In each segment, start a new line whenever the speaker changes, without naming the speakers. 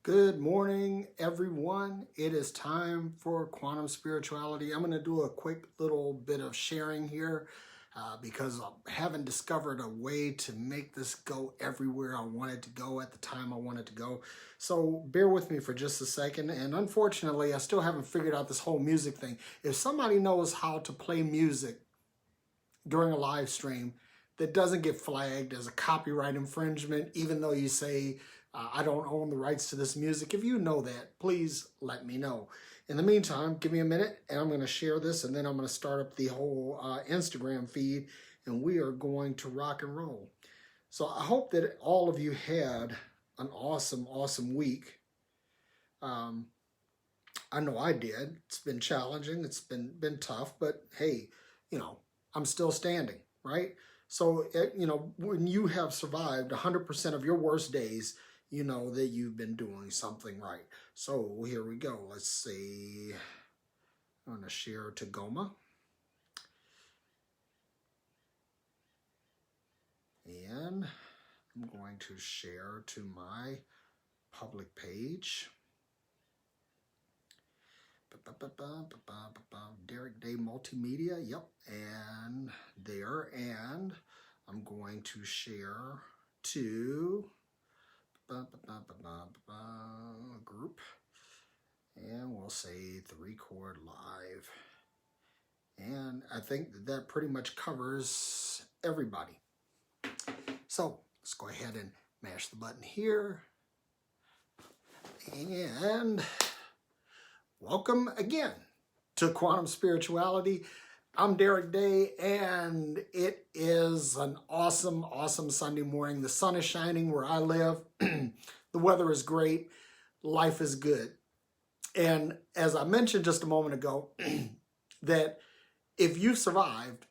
Good morning, everyone. It is time for quantum spirituality. I'm going to do a quick little bit of sharing here because I haven't discovered a way to make this go everywhere I want it to go at the time I want it to go. So bear with me for just a second. And unfortunately, I still haven't figured out this whole music thing. If somebody knows how to play music during a live stream that doesn't get flagged as a copyright infringement, even though you say, I don't own the rights to this music. If you know that, please let me know. In the meantime, give me a minute and I'm going to share this and then I'm going to start up the whole Instagram feed and we are going to rock and roll. So I hope that all of you had an awesome week. I know I did. It's been challenging. It's been tough, but hey, I'm still standing, right? So, when you have survived 100% of your worst days, you know that you've been doing something right. So here we go. Let's see. I'm going to share to Goma. And I'm going to share to my public page. Derek Day Multimedia. Yep. And there. And I'm going to share to group, and we'll say 3Chord Live, and I think that pretty much covers everybody. So let's go ahead and mash the button here, and welcome again to Quantum Spirituality. I'm Derek Day, and it is an awesome Sunday morning. The sun is shining where I live. The weather is great. Life is good. And as I mentioned just a moment ago, that if you survived,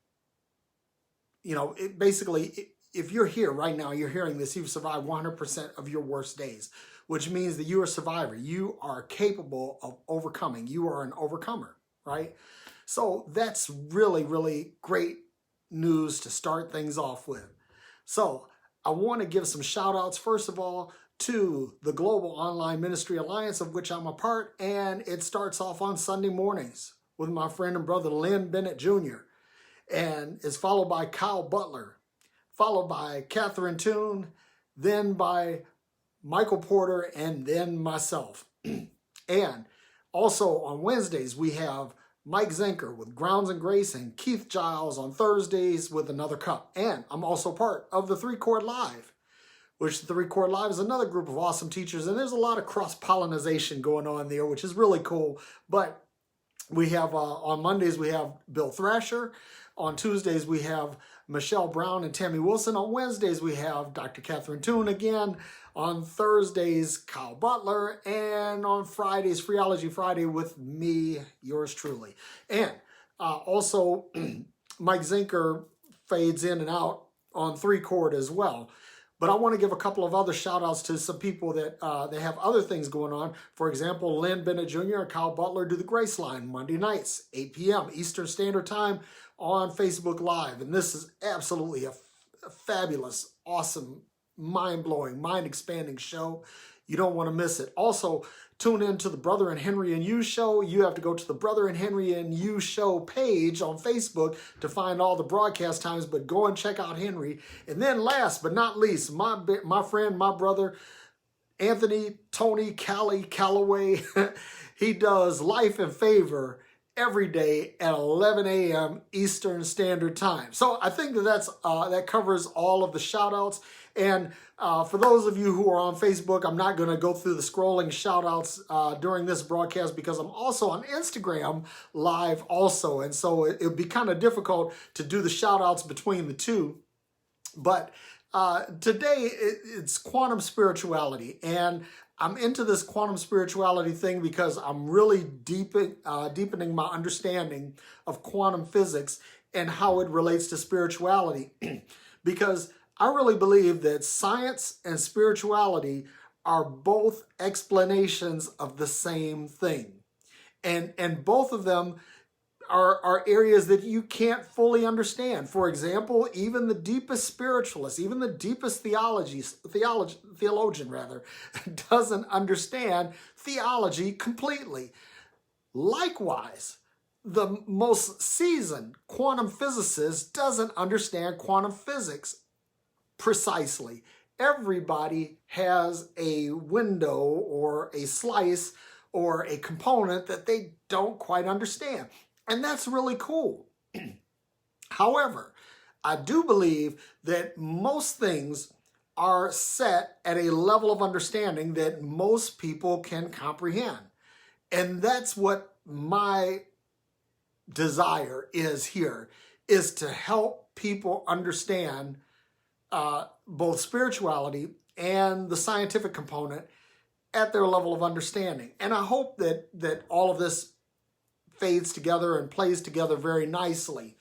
if you're here right now, you're hearing this, you've survived 100% of your worst days, which means that you're a survivor. You are capable of overcoming. You are an overcomer, right? So that's really great news to start things off with. So I want to give some shout outs, first of all, to the Global Online Ministry Alliance, of which I'm a part, and it starts off on Sunday mornings with my friend and brother Lynn Bennett Jr. and is followed by Kyle Butler, followed by Catherine Toon, then by Michael Porter, and then myself. And also on Wednesdays, we have Mike Zenker with Grounds and Grace and Keith Giles on Thursdays with Another Cup. And I'm also part of the 3Chord Live, which the 3Chord Live is another group of awesome teachers. And there's a lot of cross-pollination going on there, which is really cool. But we have, on Mondays, we have Bill Thrasher. On Tuesdays, we have Michelle Brown and Tammy Wilson. On Wednesdays, we have Dr. Catherine Toon again. On Thursdays, Kyle Butler. And on Fridays, Phreology Friday with me, yours truly. And also, Mike Zenker fades in and out on 3Chord as well. But I want to give a couple of other shout outs to some people that they have other things going on. For example, Lynn Bennett Jr. and Kyle Butler do the Grace Line Monday nights, 8 p.m. Eastern Standard Time on Facebook Live. And this is absolutely a fabulous, awesome, mind-blowing, mind-expanding show. You don't want to miss it. Also, tune in to the Brother and Henry and You show. You have to go to the Brother and Henry and You show page on Facebook to find all the broadcast times, but go and check out Henry. And then last but not least, my friend, my brother, Anthony, Tony, Callaway, he does Life and Favor every day at 11 a.m. Eastern Standard Time. So I think that covers all of the shout outs. And for those of you who are on Facebook, I'm not going to go through the scrolling shout outs during this broadcast because I'm also on Instagram Live also. And so it would be kind of difficult to do the shout outs between the two. But today it's quantum spirituality. And I'm into this quantum spirituality thing because I'm really deepening my understanding of quantum physics and how it relates to spirituality. Because I really believe that science and spirituality are both explanations of the same thing. And both of them are areas that you can't fully understand. For example, even the deepest spiritualist, even the deepest theologian rather, doesn't understand theology completely. Likewise, the most seasoned quantum physicist doesn't understand quantum physics precisely. Everybody has a window or a slice or a component that they don't quite understand. And that's really cool. However, I do believe that most things are set at a level of understanding that most people can comprehend. And that's what my desire is here, is to help people understand both spirituality and the scientific component at their level of understanding. And I hope that all of this fades together and plays together very nicely.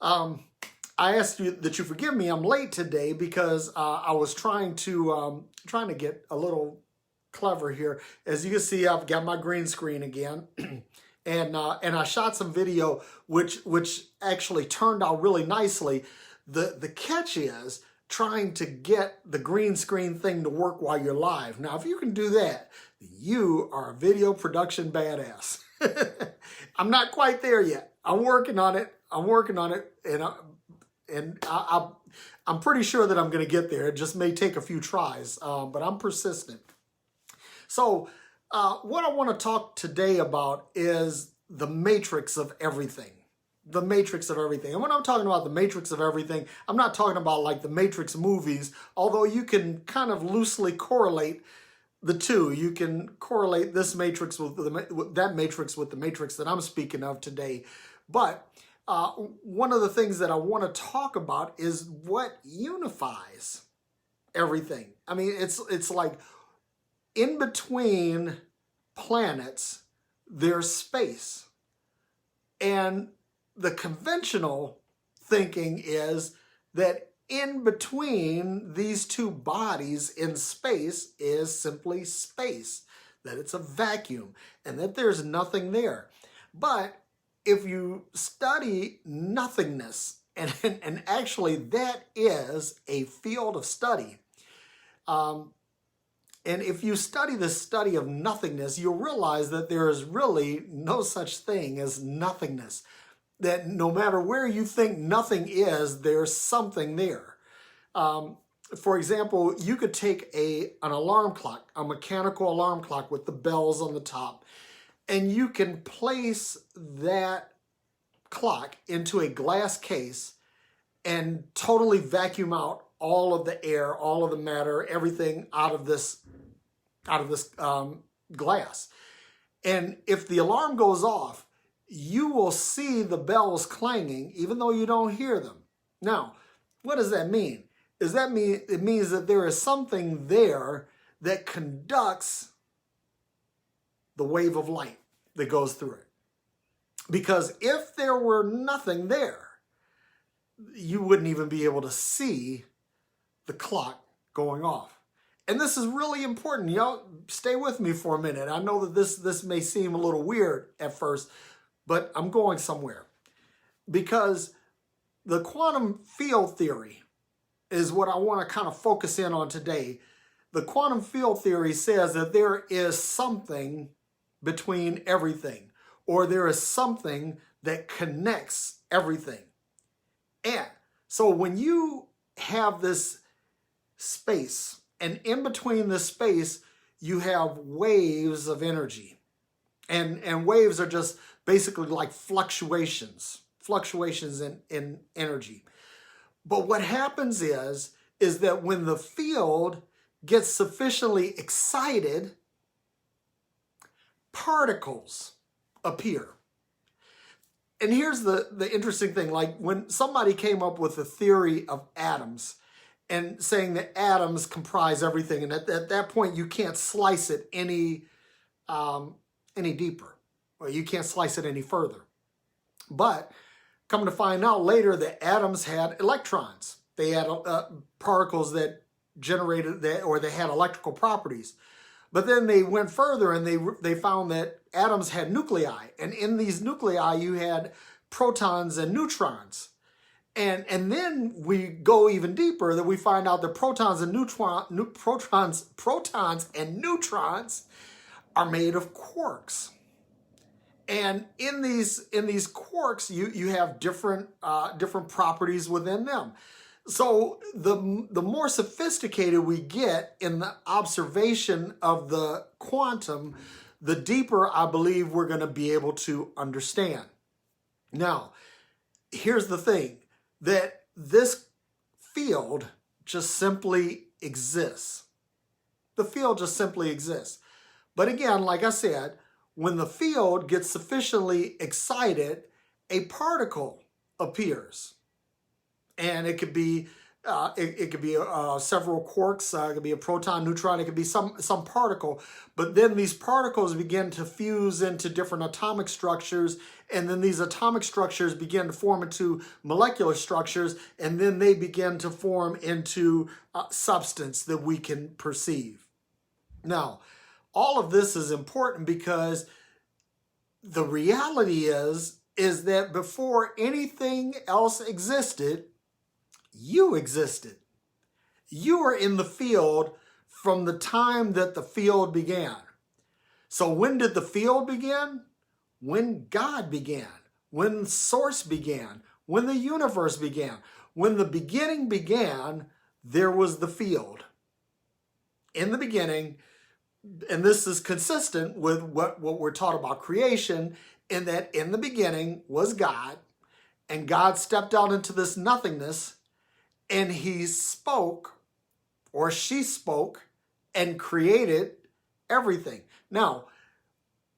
I asked you that you forgive me. I'm late today because I was trying to get a little clever here. As you can see, I've got my green screen again, and I shot some video which actually turned out really nicely. The catch is trying to get the green screen thing to work while you're live. Now, if you can do that, you are a video production badass. I'm not quite there yet. I'm working on it. And I'm pretty sure that I'm going to get there. It just may take a few tries, but I'm persistent. So what I want to talk today about is the matrix of everything. The matrix of everything. And when I'm talking about the matrix of everything, I'm not talking about like the Matrix movies, although you can kind of loosely correlate the two. You can correlate this matrix with that matrix with the matrix that I'm speaking of today. But one of the things that I want to talk about is what unifies everything. I mean, it's like in between planets, there's space. And the conventional thinking is that in between these two bodies in space is simply space, that it's a vacuum, and that there's nothing there. But if you study nothingness, and actually that is a field of study, and if you study the study of nothingness, you'll realize that there is really no such thing as nothingness. That no matter where you think nothing is, there's something there. For example, you could take an alarm clock, a mechanical alarm clock with the bells on the top, and you can place that clock into a glass case and totally vacuum out all of the air, all of the matter, everything out of this glass. And if the alarm goes off, you will see the bells clanging even though you don't hear them. Now, what does that mean? It means that there is something there that conducts the wave of light that goes through it. Because if there were nothing there, you wouldn't even be able to see the clock going off. And this is really important. Y'all stay with me for a minute. I know that this may seem a little weird at first, but I'm going somewhere. Because the quantum field theory is what I want to kind of focus in on today. The quantum field theory says that there is something between everything, or there is something that connects everything. And so when you have this space, and in between this space, you have waves of energy. And waves are just basically like fluctuations in energy. But what happens is that when the field gets sufficiently excited, particles appear. And here's the interesting thing, like when somebody came up with the theory of atoms and saying that atoms comprise everything, and at that point you can't slice it any deeper, or you can't slice it any further. But come to find out later that atoms had electrons. They had particles that generated that, or they had electrical properties. But then they went further and they found that atoms had nuclei. And in these nuclei, you had protons and neutrons. And then we go even deeper, that we find out that protons and neutrons are made of quarks. And in these quarks, you have different properties within them. So the more sophisticated we get in the observation of the quantum, the deeper I believe we're going to be able to understand. Now, here's the thing, that this field just simply exists. The field just simply exists. But again, like I said, when the field gets sufficiently excited, a particle appears. And it could be several quarks. It could be a proton, neutron. It could be some particle. But then these particles begin to fuse into different atomic structures, and then these atomic structures begin to form into molecular structures, and then they begin to form into substance that we can perceive. Now, all of this is important because the reality is that before anything else existed, you existed. You were in the field from the time that the field began. So when did the field begin? When God began, when Source began, when the universe began. When the beginning began, there was the field. In the beginning, and this is consistent with what we're taught about creation, in that in the beginning was God, and God stepped out into this nothingness, and he spoke, or she spoke, and created everything. Now,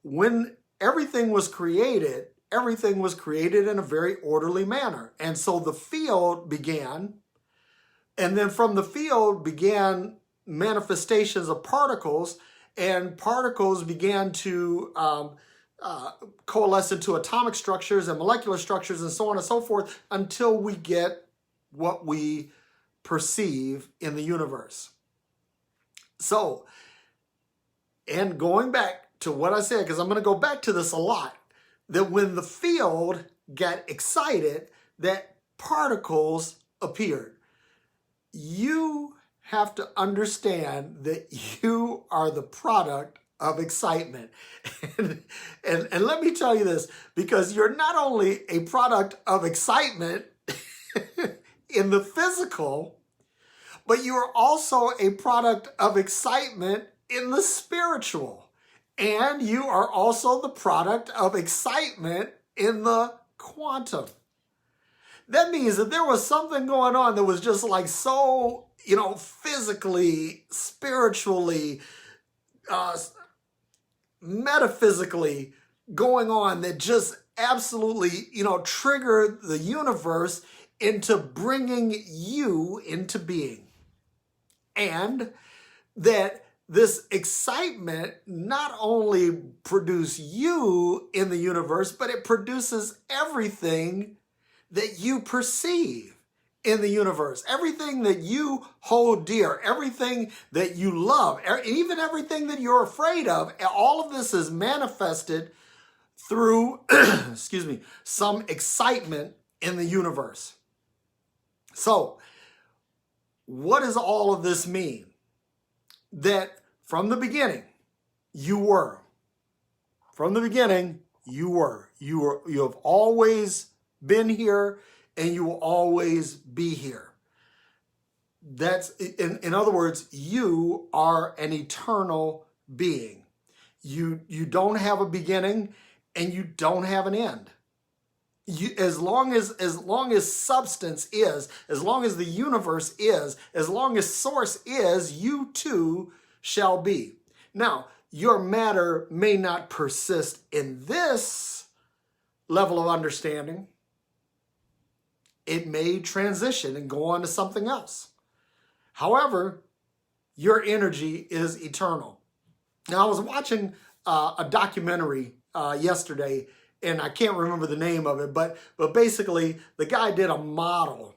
when everything was created in a very orderly manner. And so the field began, and then from the field began manifestations of particles, and particles began to coalesce into atomic structures and molecular structures and so on and so forth, until we get what we perceive in the universe. So, and going back to what I said, because I'm going to go back to this a lot, that when the field got excited, that particles appeared. You have to understand that you are the product of excitement. And let me tell you this, because you're not only a product of excitement in the physical, but you are also a product of excitement in the spiritual. And you are also the product of excitement in the quantum. That means that there was something going on that was just like so, physically, spiritually, metaphysically going on, that just absolutely, triggered the universe into bringing you into being. And that this excitement not only produces you in the universe, but it produces everything that you perceive in the universe. Everything that you hold dear, everything that you love, even everything that you're afraid of, all of this is manifested through, some excitement in the universe. So, what does all of this mean? That from the beginning, you were. From the beginning, you were. You have always been here, and you will always be here. That's, in other words, you are an eternal being. You don't have a beginning, and you don't have an end. As long as substance is, as long as the universe is, as long as Source is, you too shall be. Now, your matter may not persist in this level of understanding. It may transition and go on to something else. However, your energy is eternal. Now, I was watching a documentary yesterday, and I can't remember the name of it, but basically the guy did a model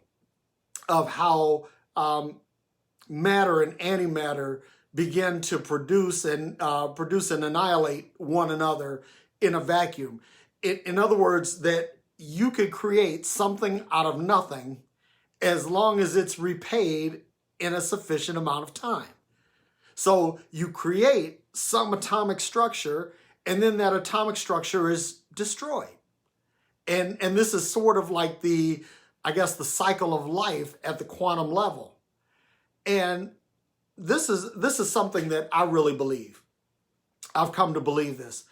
of how matter and antimatter begin to produce and annihilate one another in a vacuum. In other words, that you could create something out of nothing as long as it's repaid in a sufficient amount of time. So you create some atomic structure, and then that atomic structure is destroyed. And this is sort of like the cycle of life at the quantum level. And this is something that I really believe. I've come to believe this,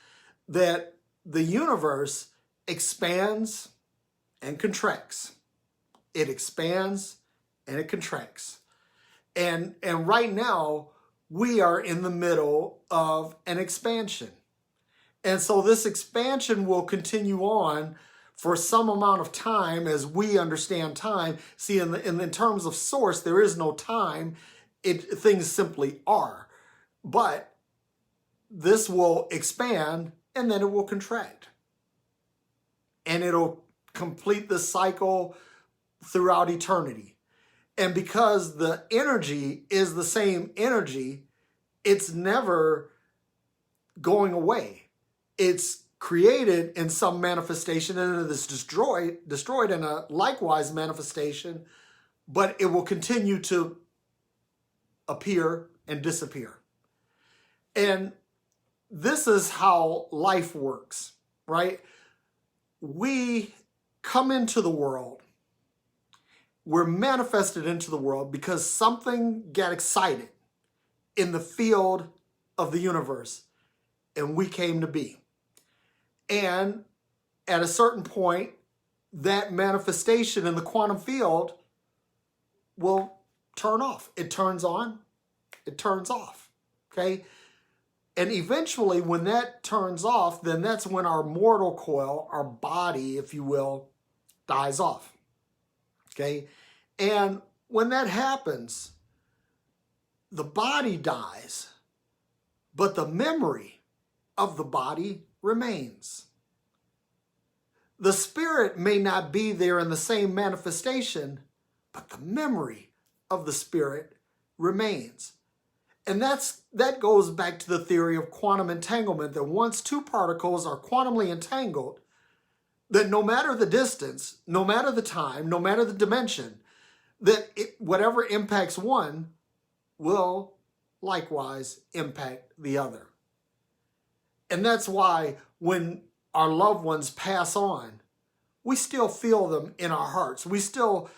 that the universe expands and contracts. It expands and it contracts. And right now, we are in the middle of an expansion. And so this expansion will continue on for some amount of time as we understand time. See, in terms of source, there is no time. Things simply are. But this will expand and then it will contract. And it'll complete the cycle throughout eternity. And because the energy is the same energy, it's never going away. It's created in some manifestation and it is destroyed in a likewise manifestation, but it will continue to appear and disappear. And this is how life works, right? We come into the world. We're manifested into the world because something got excited in the field of the universe, and we came to be. And at a certain point, that manifestation in the quantum field will turn off. It turns on, it turns off, okay? And eventually, when that turns off, then that's when our mortal coil, our body, if you will, dies off, okay? And when that happens, the body dies, but the memory of the body remains. The spirit may not be there in the same manifestation, but the memory of the spirit remains. And that goes back to the theory of quantum entanglement, that once two particles are quantumly entangled, that no matter the distance, no matter the time, no matter the dimension, that whatever impacts one will likewise impact the other. And that's why when our loved ones pass on, we still feel them in our hearts. We still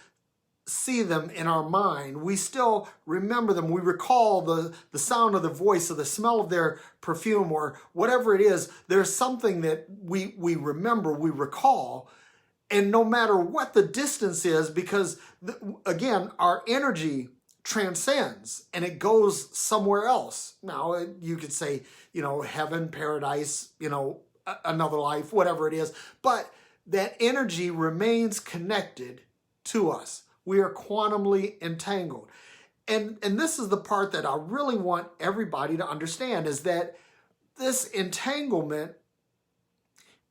see them in our mind. We still remember them. We recall the sound of their voice or the smell of their perfume or whatever it is. There's something that we remember, we recall. And no matter what the distance is, because again, our energy transcends and it goes somewhere else. Now, you could say, heaven, paradise, another life, whatever it is. But that energy remains connected to us. We are quantumly entangled. And this is the part that I really want everybody to understand, is that this entanglement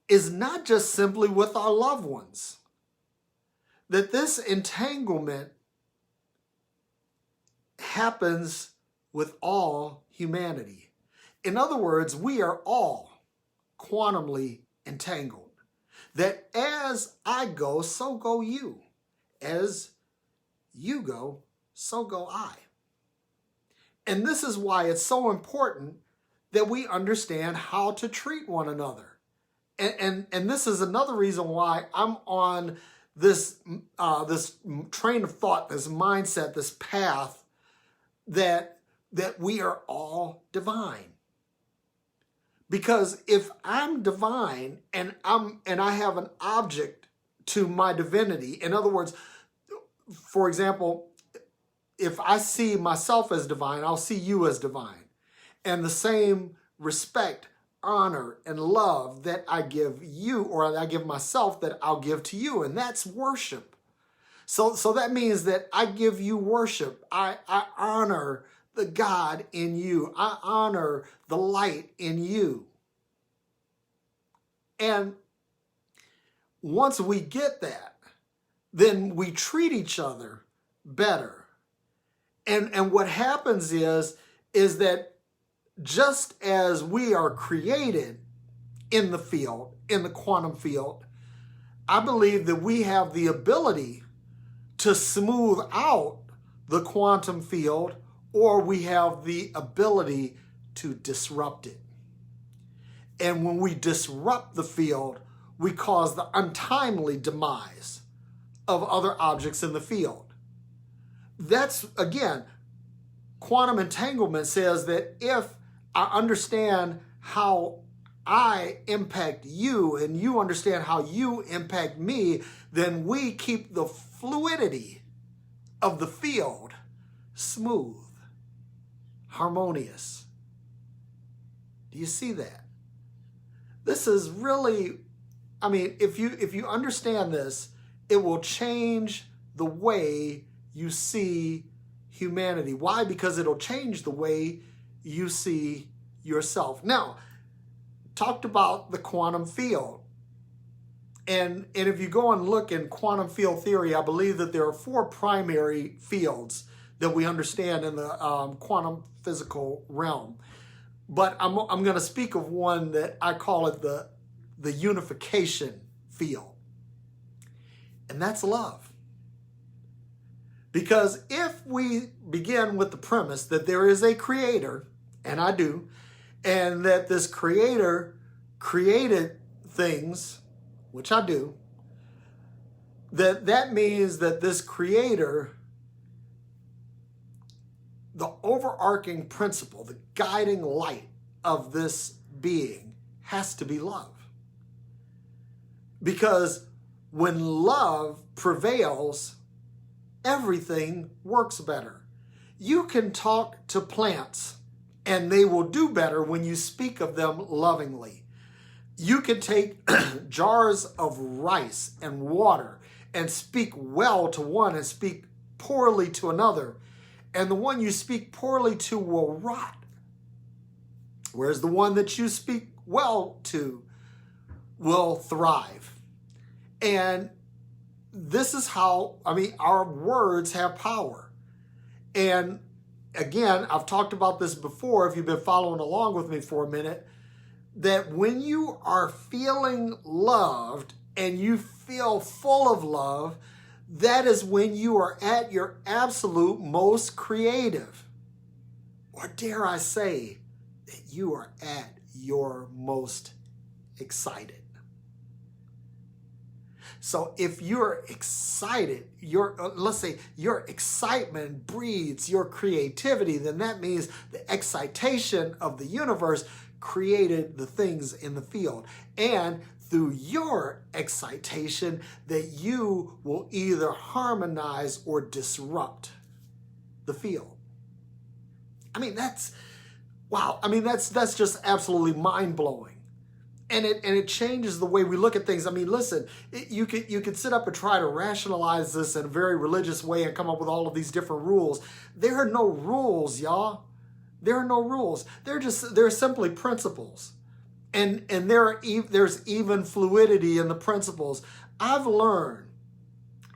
is not just simply with our loved ones. That this entanglement happens with all humanity. In other words, we are all quantumly entangled. That as I go, so go you. As you go, so go I. And this is why it's so important that we understand how to treat one another. And this is another reason why I'm on this train of thought, this mindset, this path that we are all divine. Because if I'm divine and I have an object to my divinity, in other words, for example, if I see myself as divine, I'll see you as divine. And the same respect, honor, and love that I give you, or I give myself, that I'll give to you. And that's worship. So that means that I give you worship. I honor the God in you. I honor the light in you. And once we get that, then we treat each other better. And what happens is is that just as we are created in the field, in the quantum field, I believe that we have the ability to smooth out the quantum field, or we have the ability to disrupt it. And when we disrupt the field, we cause the untimely demise of other objects in the field. That's, again, quantum entanglement says that if I understand how I impact you and you understand how you impact me, then we keep the fluidity of the field smooth, harmonious. Do you see that? This is really, I mean, if you understand this, it will change the way you see humanity. Why? Because it'll change the way you see yourself. Now, talked about the quantum field. And if you go and look in quantum field theory, I believe that there are 4 primary fields that we understand in the quantum physical realm. But I'm going to speak of one that I call it the unification field. And that's love. Because if we begin with the premise that there is a creator, and I do, and that this creator created things, which I do, that means that this creator, the overarching principle, the guiding light of this being has to be love. Because when love prevails, everything works better. You can talk to plants and they will do better when you speak of them lovingly. You can take jars of rice and water and speak well to one and speak poorly to another, and the one you speak poorly to will rot, whereas the one that you speak well to will thrive. And this is how, I mean, our words have power. And again, I've talked about this before, if you've been following along with me for a minute, that when you are feeling loved and you feel full of love, that is when you are at your absolute most creative. Or dare I say that you are at your most excited. So if you're excited, let's say your excitement breeds your creativity, then that means the excitation of the universe created the things in the field. And through your excitation, that you will either harmonize or disrupt the field. I mean, that's, wow. I mean, that's just absolutely mind-blowing. And it changes the way we look at things. I mean, listen, you could sit up and try to rationalize this in a very religious way and come up with all of these different rules. There are no rules, y'all. There are no rules. They're simply principles. And there's even fluidity in the principles. I've learned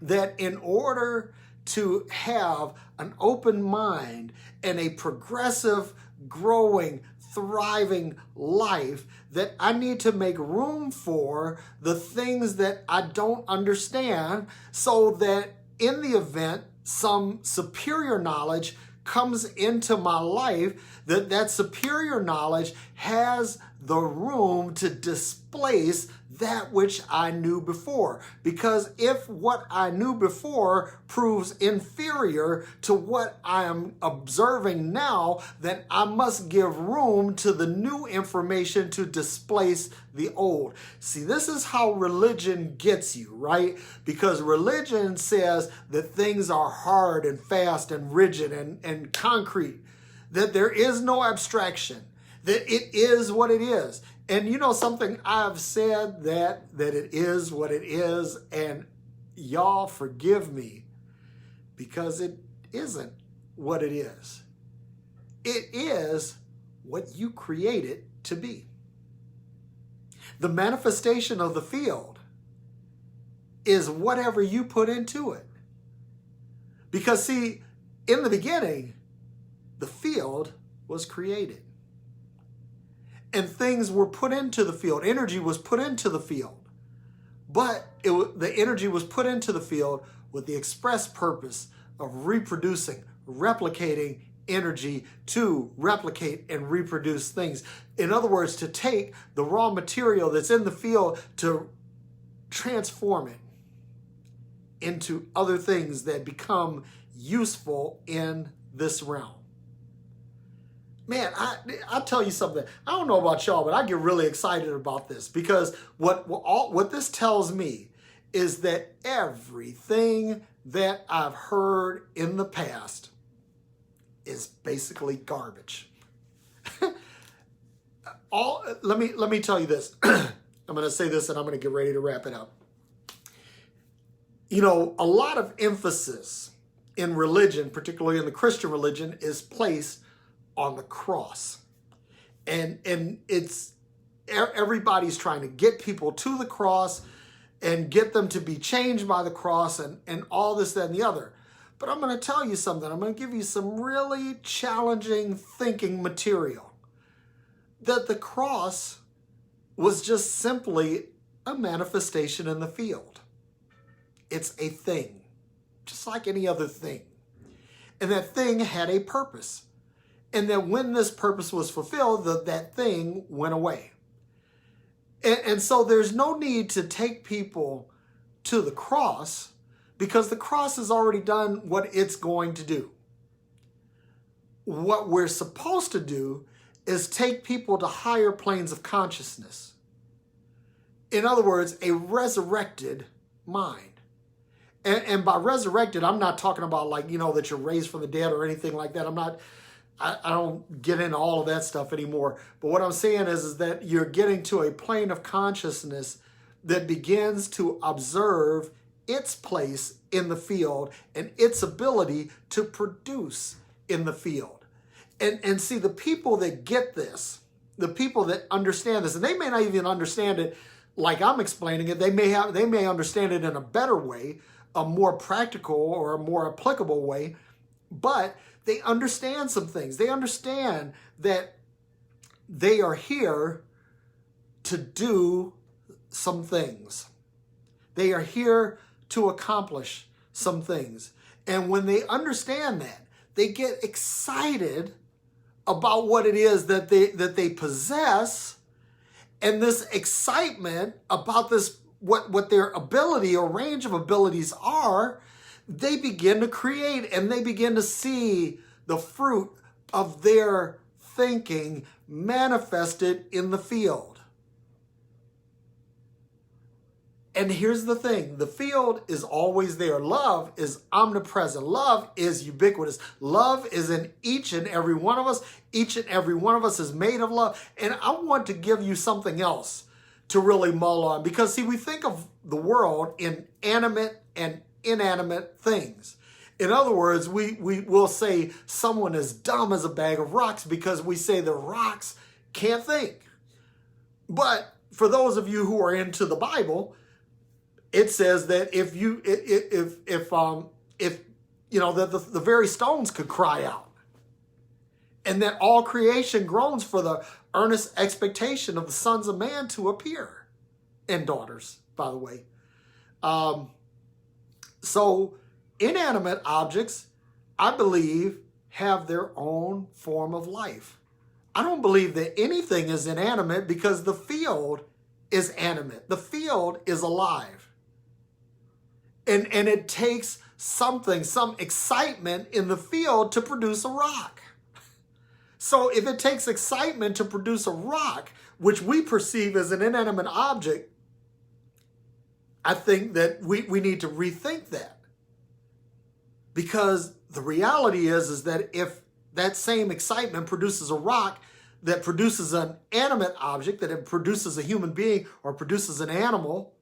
that in order to have an open mind and a progressive, growing, thriving life, that I need to make room for the things that I don't understand, so that in the event some superior knowledge comes into my life, that superior knowledge has the room to displace that which I knew before. Because if what I knew before proves inferior to what I am observing now, then I must give room to the new information to displace the old. See, this is how religion gets you, right? Because religion says that things are hard and fast and rigid and concrete, that there is no abstraction, that it is what it is. And you know something, I've said that it is what it is, and y'all forgive me, because it isn't what it is. It is what you create it to be. The manifestation of the field is whatever you put into it. Because see, in the beginning, the field was created. And things were put into the field. Energy was put into the field. But the energy was put into the field with the express purpose of reproducing, replicating energy to replicate and reproduce things. In other words, to take the raw material that's in the field to transform it into other things that become useful in this realm. Man, I'll tell you something. I don't know about y'all, but I get really excited about this because what this tells me is that everything that I've heard in the past is basically garbage. Let me tell you this. I'm going to say this and I'm going to get ready to wrap it up. You know, a lot of emphasis in religion, particularly in the Christian religion, is placed on the cross. And it's everybody's trying to get people to the cross and get them to be changed by the cross and all this, that, and the other. But I'm going to tell you something. I'm going to give you some really challenging thinking material. That the cross was just simply a manifestation in the field. It's a thing, just like any other thing. And that thing had a purpose. And then when this purpose was fulfilled, that thing went away. And so there's no need to take people to the cross because the cross has already done what it's going to do. What we're supposed to do is take people to higher planes of consciousness. In other words, a resurrected mind. And by resurrected, I'm not talking about like, you know, that you're raised from the dead or anything like that. I don't get into all of that stuff anymore. But what I'm saying is that you're getting to a plane of consciousness that begins to observe its place in the field and its ability to produce in the field. And see, the people that get this, the people that understand this, and they may not even understand it like I'm explaining it, they may understand it in a better way, a more practical or a more applicable way, but they understand some things. They understand that they are here to do some things. They are here to accomplish some things. And when they understand that, they get excited about what it is that they possess. And this excitement about this, what their ability or range of abilities are, they begin to create and they begin to see the fruit of their thinking manifested in the field. And here's the thing, the field is always there. Love is omnipresent. Love is ubiquitous. Love is in each and every one of us. Each and every one of us is made of love. And I want to give you something else to really mull on because see, we think of the world in animate and inanimate things. In other words, we will say someone is dumb as a bag of rocks because we say the rocks can't think. But for those of you who are into the Bible, it says that if you know that the very stones could cry out, and that all creation groans for the earnest expectation of the sons of man to appear, and daughters, by the way. So inanimate objects, I believe, have their own form of life. I don't believe that anything is inanimate because the field is animate. The field is alive. And it takes something, some excitement in the field to produce a rock. So if it takes excitement to produce a rock, which we perceive as an inanimate object, I think that we need to rethink that. Because the reality is that if that same excitement produces a rock that produces an animate object, that it produces a human being or produces an animal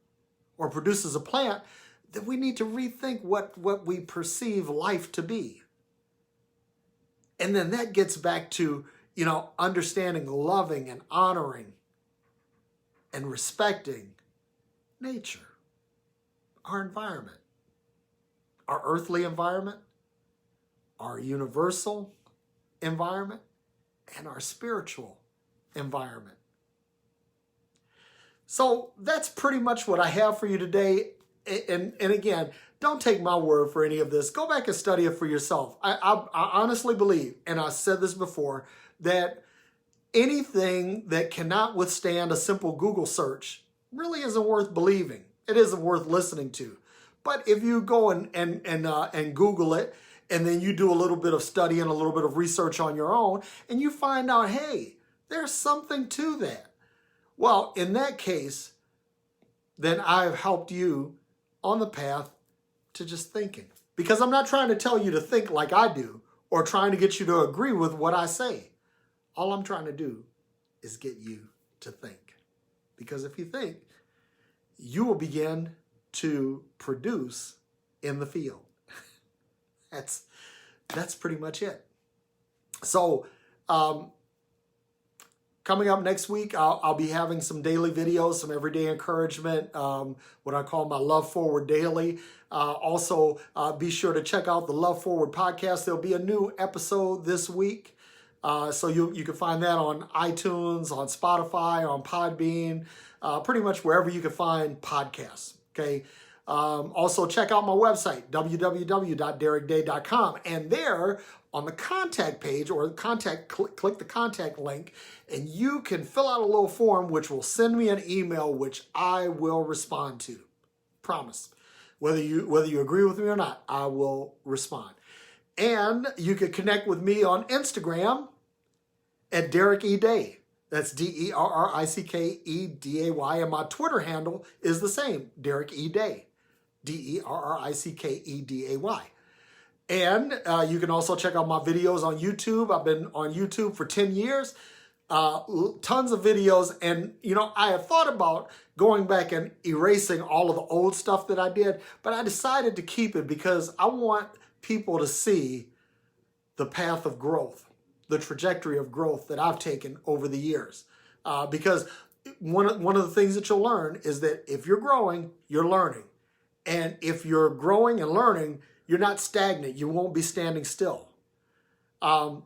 or produces a plant, then we need to rethink what we perceive life to be. And then that gets back to, you know, understanding, loving, and honoring and respecting nature, our environment, our earthly environment, our universal environment, and our spiritual environment. So that's pretty much what I have for you today. And again, don't take my word for any of this. Go back and study it for yourself. I honestly believe, and I said this before, that anything that cannot withstand a simple Google search really isn't worth believing. It isn't worth listening to. But if you go and Google it, and then you do a little bit of study and a little bit of research on your own, and you find out, hey, there's something to that. Well, in that case, then I've helped you on the path to just thinking. Because I'm not trying to tell you to think like I do or trying to get you to agree with what I say. All I'm trying to do is get you to think. Because if you think, you will begin to produce in the field. That's pretty much it. So, coming up next week, I'll be having some daily videos, some everyday encouragement, what I call my Love Forward Daily. Also, be sure to check out the Love Forward podcast. There'll be a new episode this week. So you can find that on iTunes, on Spotify, on Podbean, pretty much wherever you can find podcasts, okay? Also, check out my website, www.derekday.com. And there, on the contact page or click the contact link, and you can fill out a little form which will send me an email which I will respond to. Promise. Whether you agree with me or not, I will respond. And you can connect with me on Instagram at Derek E. Day. That's DerrickEday. And my Twitter handle is the same, Derek E. Day. DerrickEday. And you can also check out my videos on YouTube. I've been on YouTube for 10 years. Tons of videos. And, I have thought about going back and erasing all of the old stuff that I did, but I decided to keep it because I want people to see the path of growth, the trajectory of growth that I've taken over the years. Because one of the things that you'll learn is that if you're growing, you're learning. And if you're growing and learning, you're not stagnant. You won't be standing still. And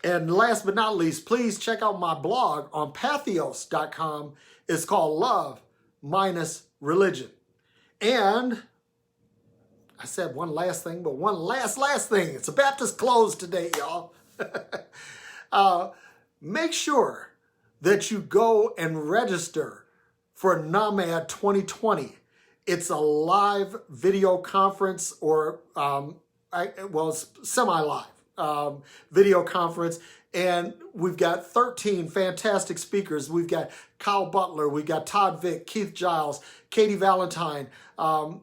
last but not least, please check out my blog on pathos.com. It's called Love Minus Religion. And I said one last thing, but one last thing. It's a Baptist close today, y'all. Make sure that you go and register for NAMAD 2020. It's a live video conference or, it's semi-live video conference. And we've got 13 fantastic speakers. We've got Kyle Butler. We've got Todd Vick, Keith Giles, Katie Valentine, Carl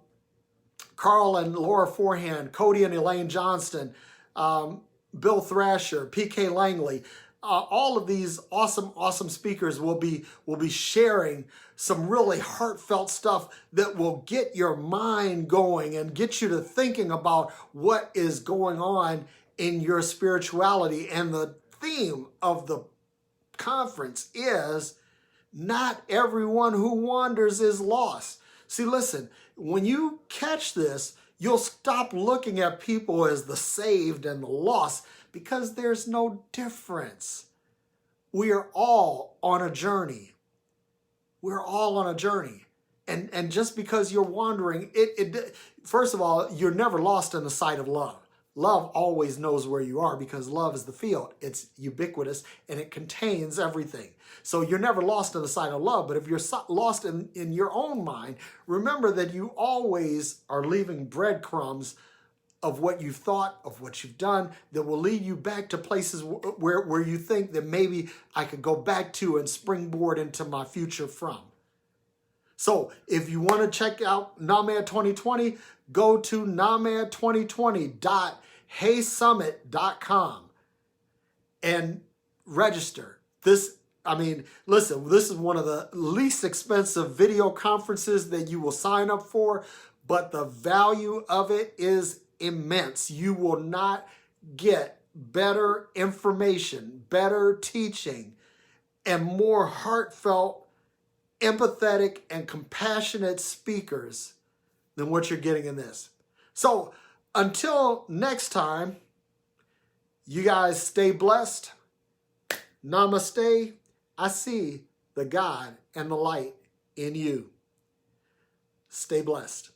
and Laura Forehand, Cody and Elaine Johnston, Bill Thrasher, PK Langley. All of these awesome speakers will be sharing some really heartfelt stuff that will get your mind going and get you to thinking about what is going on in your spirituality. And the theme of the conference is not everyone who wanders is lost. See, listen, when you catch this, you'll stop looking at people as the saved and the lost because there's no difference. We are all on a journey. We're all on a journey. And just because you're wandering, first of all, you're never lost in the sight of love. Love always knows where you are because love is the field. It's ubiquitous and it contains everything. So you're never lost in the sight of love. But if you're lost in your own mind, remember that you always are leaving breadcrumbs of what you've thought, of what you've done, that will lead you back to places where you think that maybe I could go back to and springboard into my future from. So if you want to check out NAMAD 2020, go to namad2020.heysummit.com and register. Listen, this is one of the least expensive video conferences that you will sign up for, but the value of it is immense. You will not get better information, better teaching, and more heartfelt, empathetic, and compassionate speakers than what you're getting in this. So until next time, you guys stay blessed Namaste. I see the God and the light in you. Stay blessed.